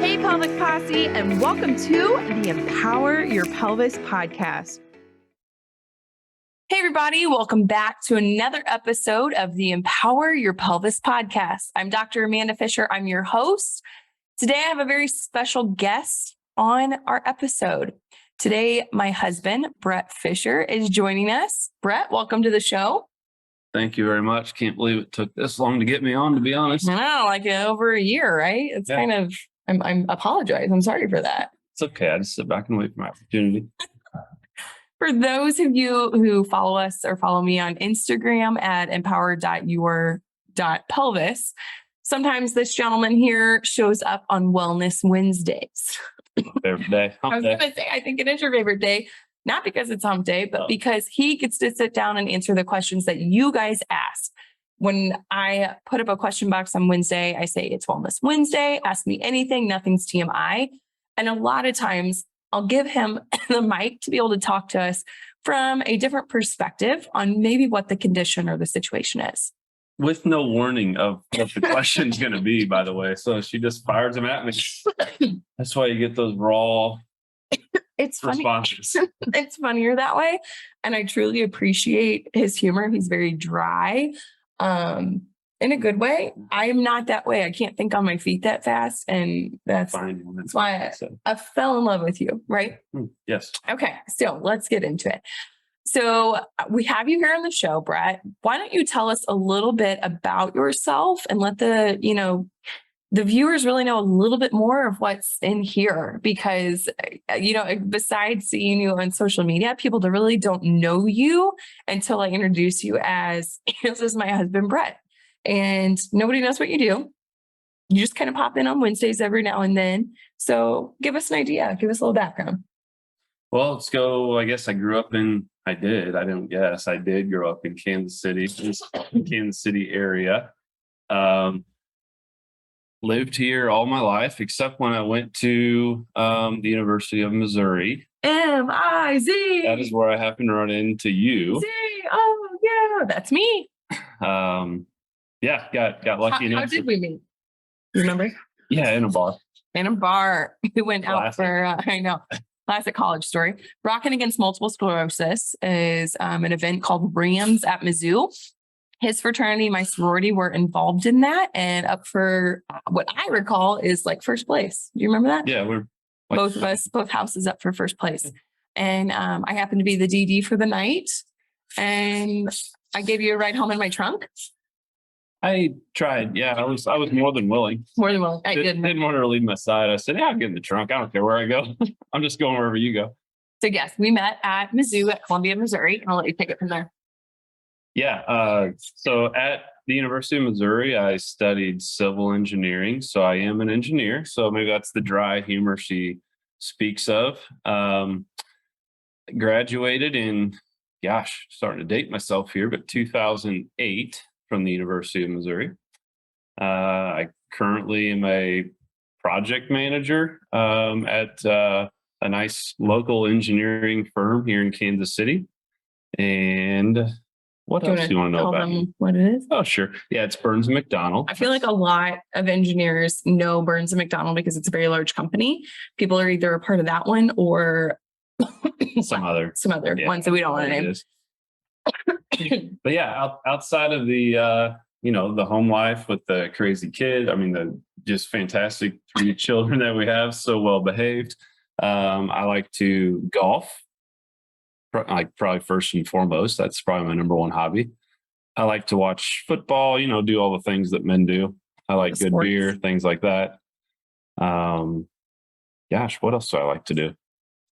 Hey, Pelvic Posse, and welcome to the Empower Your Pelvis Podcast. Hey, everybody. Welcome back to another episode of the Empower Your Pelvis Podcast. I'm Dr. Amanda Fisher. I'm your host. Today, I have a very special guest on our episode. Today, my husband, Brett Fisher, is joining us. Brett, welcome to the show. Thank you very much. Can't believe it took this long to get me on, to be honest. I know, like over a year, right? It's kind of, I'm apologize. I'm sorry for that. It's okay. I just sit back and wait for my opportunity. For those of you who follow us or follow me on Instagram at empower.your.pelvis, sometimes this gentleman here shows up on Wellness Wednesdays. Favorite day. I was going to say, I think it is your favorite day, not because it's hump day, but because he gets to sit down and answer the questions that you guys ask. When I put up a question box on Wednesday, I say it's Wellness Wednesday, ask me anything, nothing's TMI. And a lot of times I'll give him the mic to be able to talk to us from a different perspective on maybe what the condition or the situation is. With no warning of what the question's going to be, by the way. So she just fires them at me. That's why you get those raw it's responses. Funny. It's funnier that way. And I truly appreciate his humor. He's very dry. In a good way. I am not that way. I can't think on my feet that fast. And that's why I fell in love with you, right? Yes. Okay. So let's get into it. So we have you here on the show, Brett. Why don't you tell us a little bit about yourself and let the viewers really know a little bit more of what's in here, because, besides seeing you on social media, people that really don't know you until I introduce you as, this is my husband, Brett, and nobody knows what you do. You just kind of pop in on Wednesdays every now and then. So give us an idea. Give us a little background. Well, let's go. I guess I did grow up in Kansas City, Kansas City area. Lived here all my life, except when I went to the University of Missouri. M-I-Z. That is where I happened to run into you. Z. Oh, yeah, that's me. Got lucky. How did we meet? You remember? Yeah, in a bar. We went out for, classic college story. Rocking Against Multiple Sclerosis is an event called Rams at Mizzou. His fraternity, my sorority were involved in that, and up for what I recall is like first place. Do you remember that? Yeah, we're both of us, both houses up for first place. And I happened to be the DD for the night, and I gave you a ride home in my trunk. I tried. Yeah, I was more than willing. More than willing. I didn't want her to leave my side. I said, "Yeah, I'll get in the trunk. I don't care where I go. I'm just going wherever you go." So yes, we met at Mizzou at Columbia, Missouri, and I'll let you take it from there. Yeah. So at the University of Missouri, I studied civil engineering. So I am an engineer. So maybe that's the dry humor she speaks of. Graduated in, starting to date myself here, but 2008 from the University of Missouri. I currently am a project manager at a nice local engineering firm here in Kansas City. And what else do you want to know about me? What it is? Oh, sure. Yeah, it's Burns & McDonnell. I feel like a lot of engineers know Burns & McDonnell because it's a very large company. People are either a part of that one or some other ones that we don't want to name. But yeah, outside of the the home life with the crazy kid, the just fantastic 3 children that we have, so well behaved. I like to golf. Like probably first and foremost, that's probably my number one hobby. I like to watch football, do all the things that men do. I like good beer, things like that. What else do I like to do?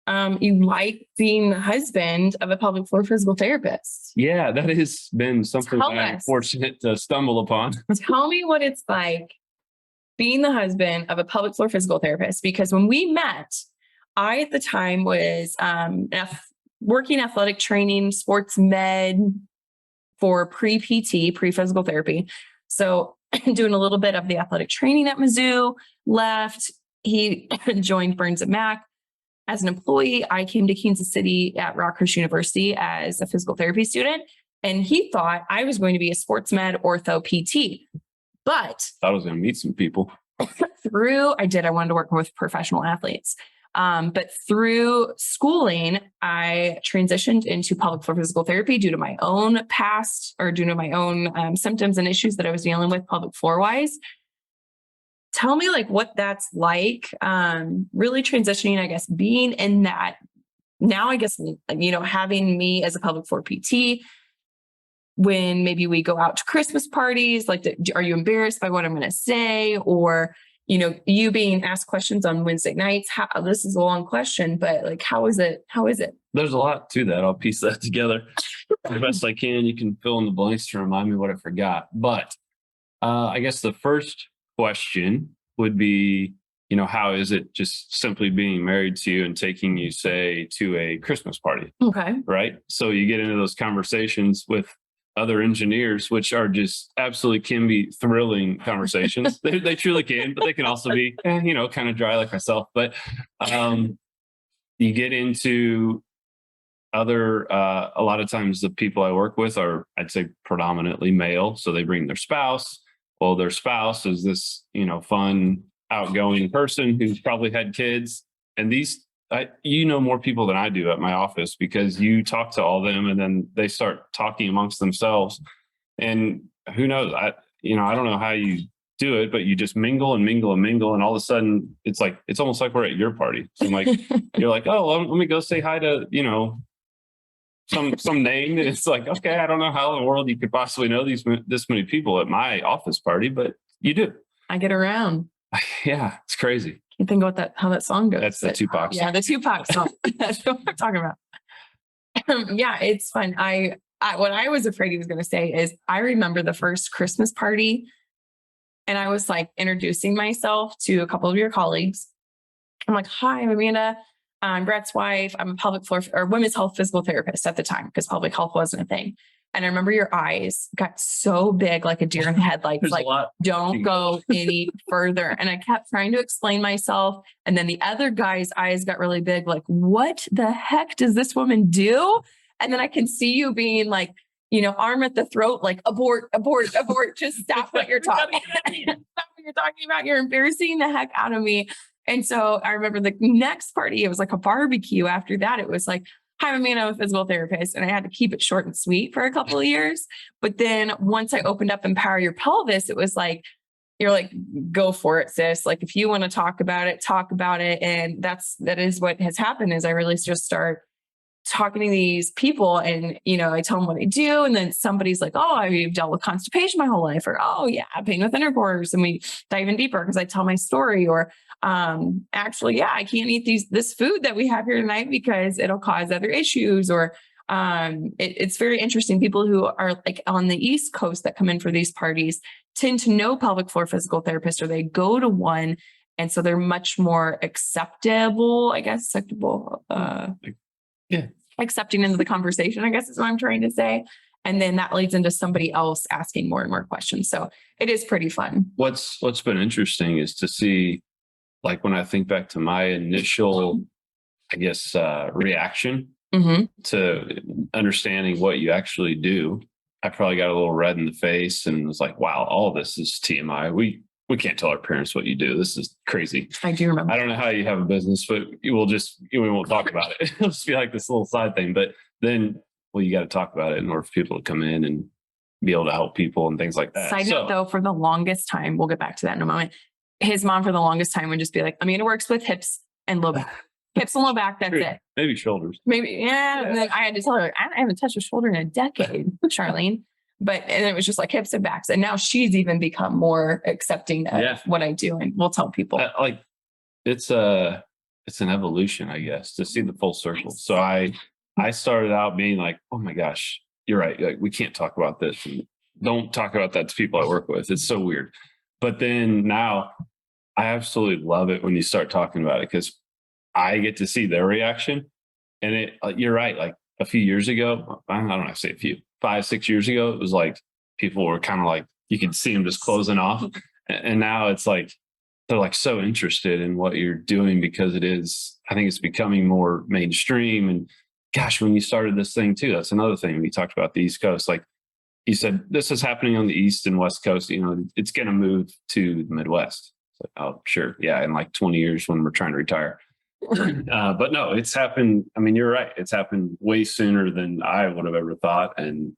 You like being the husband of a pelvic floor physical therapist. Yeah, that has been something I'm fortunate to stumble upon. Tell me what it's like being the husband of a pelvic floor physical therapist, because when we met, I at the time was working athletic training, sports med for pre-PT, pre-physical therapy. So doing a little bit of the athletic training at Mizzou, left. He joined Burns at Mac. As an employee, I came to Kansas City at Rockhurst University as a physical therapy student. And he thought I was going to be a sports med ortho PT. But I was going to meet some people. I wanted to work with professional athletes. But through schooling, I transitioned into pelvic floor physical therapy due to my own past or due to my own symptoms and issues that I was dealing with pelvic floor wise. Tell me like what that's like, really transitioning, I guess, being in that now, I guess, having me as a pelvic floor PT, when maybe we go out to Christmas parties, like, are you embarrassed by what I'm going to say? Or, you being asked questions on Wednesday nights, this is a long question, but like, how is it? There's a lot to that. I'll piece that together the best I can. You can fill in the blanks to remind me what I forgot. But I guess the first question would be, how is it just simply being married to you and taking you, say, to a Christmas party? Okay. Right. So you get into those conversations with other engineers, which are just absolutely can be thrilling conversations. They truly can, but they can also be, kind of dry like myself. But you get into a lot of times the people I work with are, I'd say, predominantly male. So they bring their spouse. Well, their spouse is this, fun, outgoing person who's probably had kids. And more people than I do at my office because you talk to all them and then they start talking amongst themselves. And who knows? I don't know how you do it, but you just mingle and mingle and mingle. And all of a sudden it's almost like we're at your party. So I'm like, you're like, oh, well, let me go say hi to, some name. And it's like, okay, I don't know how in the world you could possibly know this many people at my office party, but you do. I get around. Yeah, it's crazy. You think about how that song goes. That's the Tupac song. Yeah, the Tupac song. That's what I'm talking about. Yeah, it's fun. What I was afraid he was going to say is I remember the first Christmas party and I was like introducing myself to a couple of your colleagues. I'm like, hi, I'm Amanda. I'm Brett's wife. I'm a pelvic floor or women's health physical therapist at the time because public health wasn't a thing. And I remember your eyes got so big, like a deer in the headlights, like, don't go any further. And I kept trying to explain myself. And then the other guy's eyes got really big, like, what the heck does this woman do? And then I can see you being like, arm at the throat, like abort, abort, abort, just stop what you're talking about. Stop what you're talking about. You're embarrassing the heck out of me. And so I remember the next party, it was like a barbecue. After that, it was like, hi, I'm Amanda, I'm a physical therapist. And I had to keep it short and sweet for a couple of years. But then once I opened up Empower Your Pelvis, it was like, you're like, go for it, sis. Like, if you want to talk about it, talk about it. And that is what has happened is I really just start talking to these people and, I tell them what I do. And then somebody's like, oh, I've dealt with constipation my whole life, or, oh yeah, pain with intercourse. And we dive in deeper because I tell my story, or, actually, yeah, I can't eat this food that we have here tonight because it'll cause other issues. Or, it's very interesting. People who are like on the East Coast that come in for these parties tend to know pelvic floor physical therapists, or they go to one. And so they're much more acceptable. Yeah. Accepting into the conversation, I guess is what I'm trying to say. And then that leads into somebody else asking more and more questions. So it is pretty fun. What's been interesting is to see, like, when I think back to my initial, I guess, reaction to understanding what you actually do, I probably got a little red in the face and was like, wow, all this is TMI. We can't tell our parents what you do. This is crazy. I do remember. I don't know how you have a business, but we won't talk about it. It'll just be like this little side thing. But then, you got to talk about it in order for people to come in and be able to help people and things like that. Side note, though, for the longest time, we'll get back to that in a moment. His mom, for the longest time, would just be like, Amanda works with hips and low back. Hips and low back, that's it. Maybe shoulders. Maybe, yeah. And then I had to tell her, I haven't touched a shoulder in a decade, Charlene. And it was just like hips and backs. And now she's even become more accepting of what I do. And we'll tell people. It's an evolution, I guess, to see the full circle. So I started out being like, oh my gosh, you're right. Like, we can't talk about this. And don't talk about that to people I work with. It's so weird. But then now I absolutely love it when you start talking about it, because I get to see their reaction. And you're right. Like a few years ago, I don't know, I say a few, 5-6 years ago, it was like people were kind of like, you could see them just closing off. And now it's like, they're like so interested in what you're doing because I think it's becoming more mainstream. And gosh, when you started this thing too, that's another thing. We talked about the East Coast. Like you said, this is happening on the East and West Coast. It's going to move to the Midwest. It's like, oh, sure. Yeah. In like 20 years when we're trying to retire. But no, it's happened. I mean, you're right. It's happened way sooner than I would have ever thought. And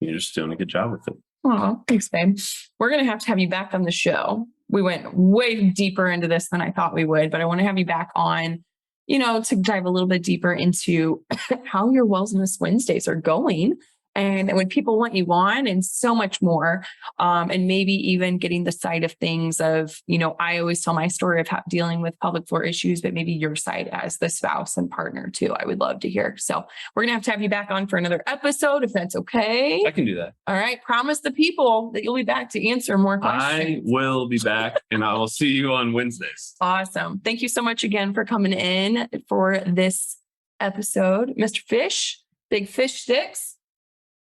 you're just doing a good job with it. Oh, thanks, babe. We're going to have you back on the show. We went way deeper into this than I thought we would, but I want to have you back on, to dive a little bit deeper into how your Wellness Wednesdays are going. And when people want you on and so much more, and maybe even getting the side of things of, I always tell my story of dealing with pelvic floor issues, but maybe your side as the spouse and partner too. I would love to hear. So we're going to have you back on for another episode, if that's okay. I can do that. All right. Promise the people that you'll be back to answer more questions. I will be back and I will see you on Wednesdays. Awesome. Thank you so much again for coming in for this episode, Mr. Fish, Big Fish Sticks.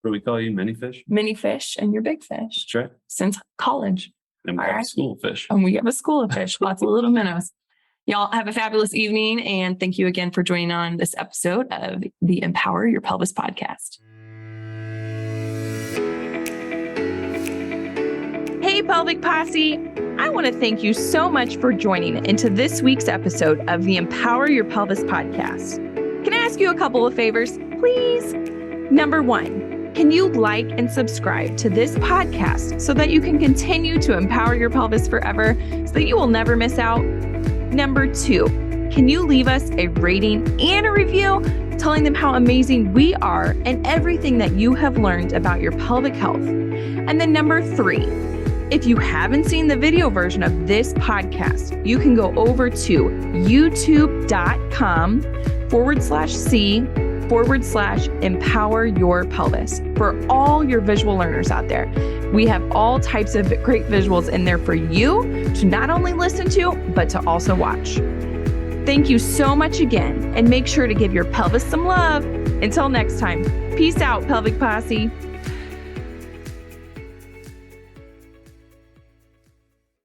What do we call you? Mini fish? Mini fish and your big fish. That's right. Since college. And we have a school of fish. And we have a school of fish. Lots of little minnows. Y'all have a fabulous evening. And thank you again for joining on this episode of the Empower Your Pelvis Podcast. Hey, Pelvic Posse. I want to thank you so much for joining into this week's episode of the Empower Your Pelvis Podcast. Can I ask you a couple of favors, please? Number one, can you like and subscribe to this podcast so that you can continue to empower your pelvis forever so that you will never miss out? Number two, can you leave us a rating and a review telling them how amazing we are and everything that you have learned about your pelvic health? And then number three, if you haven't seen the video version of this podcast, you can go over to youtube.com/C/Empower Your Pelvis for all your visual learners out there. We have all types of great visuals in there for you to not only listen to, but to also watch. Thank you so much again, and make sure to give your pelvis some love. Until next time, peace out, Pelvic Posse.